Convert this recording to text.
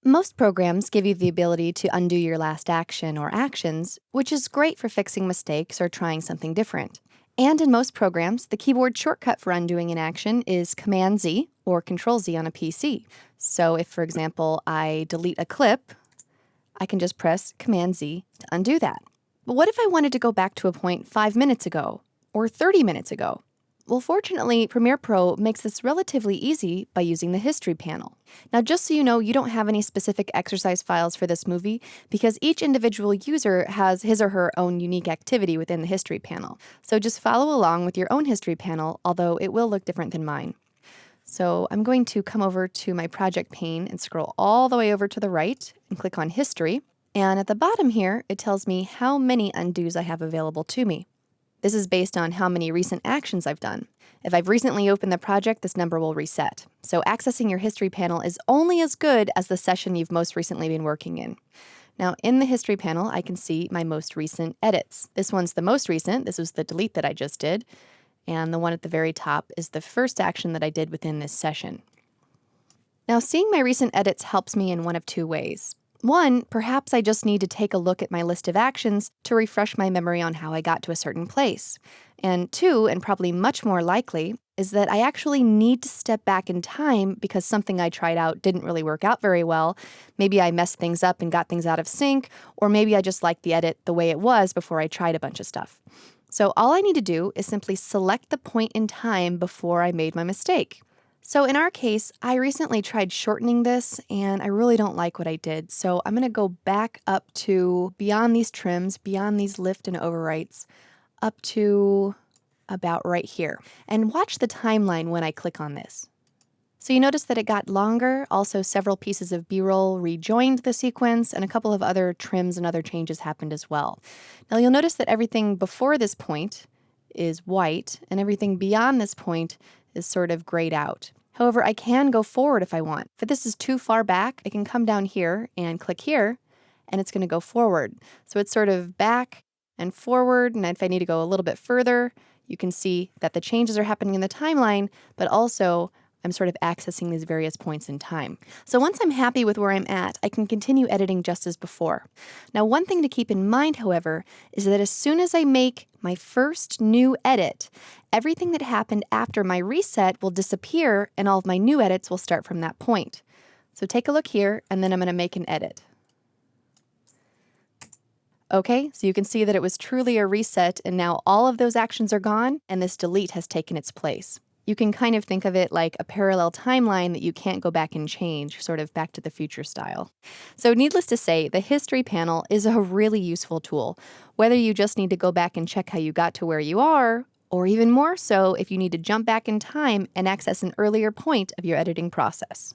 Most programs give you the ability to undo your last action or actions, which is great for fixing mistakes or trying something different. And in most programs, the keyboard shortcut for undoing an action is Command Z or Control Z on a PC. So if, for example, I delete a clip, I can just press Command Z to undo that. But what if I wanted to go back to a point 5 minutes ago or 30 minutes ago? Well, fortunately, Premiere Pro makes this relatively easy by using the History panel. Now, just so you know, you don't have any specific exercise files for this movie because each individual user has his or her own unique activity within the History panel. So just follow along with your own History panel, although it will look different than mine. So I'm going to come over to my project pane and scroll all the way over to the right and click on History. And at the bottom here, it tells me how many undos I have available to me. This is based on how many recent actions I've done. If I've recently opened the project, this number will reset. So accessing your History panel is only as good as the session you've most recently been working in. Now, in the History panel, I can see my most recent edits. This one's the most recent. This was the delete that I just did. And the one at the very top is the first action that I did within this session. Now, seeing my recent edits helps me in one of two ways. One, perhaps I just need to take a look at my list of actions to refresh my memory on how I got to a certain place. And two, and probably much more likely, is that I actually need to step back in time because something I tried out didn't really work out very well. Maybe I messed things up and got things out of sync, or maybe I just liked the edit the way it was before I tried a bunch of stuff. So all I need to do is simply select the point in time before I made my mistake. So in our case, I recently tried shortening this, and I really don't like what I did. So I'm going to go back up to beyond these trims, beyond these lift and overwrites, up to about right here. And watch the timeline when I click on this. So you notice that it got longer. Also, several pieces of B-roll rejoined the sequence, and a couple of other trims and other changes happened as well. Now you'll notice that everything before this point is white, and everything beyond this point is sort of grayed out. However, I can go forward if I want. If this is too far back, I can come down here and click here, and it's going to go forward. So it's sort of back and forward, and if I need to go a little bit further, you can see that the changes are happening in the timeline, but also I'm sort of accessing these various points in time. So once I'm happy with where I'm at, I can continue editing just as before. Now, one thing to keep in mind, however, is that as soon as I make my first new edit, everything that happened after my reset will disappear and all of my new edits will start from that point. So take a look here, and then I'm going to make an edit. Okay, so you can see that it was truly a reset, and now all of those actions are gone, and this delete has taken its place. You can kind of think of it like a parallel timeline that you can't go back and change, sort of Back to the Future style. So needless to say, the History panel is a really useful tool, whether you just need to go back and check how you got to where you are, or even more so if you need to jump back in time and access an earlier point of your editing process.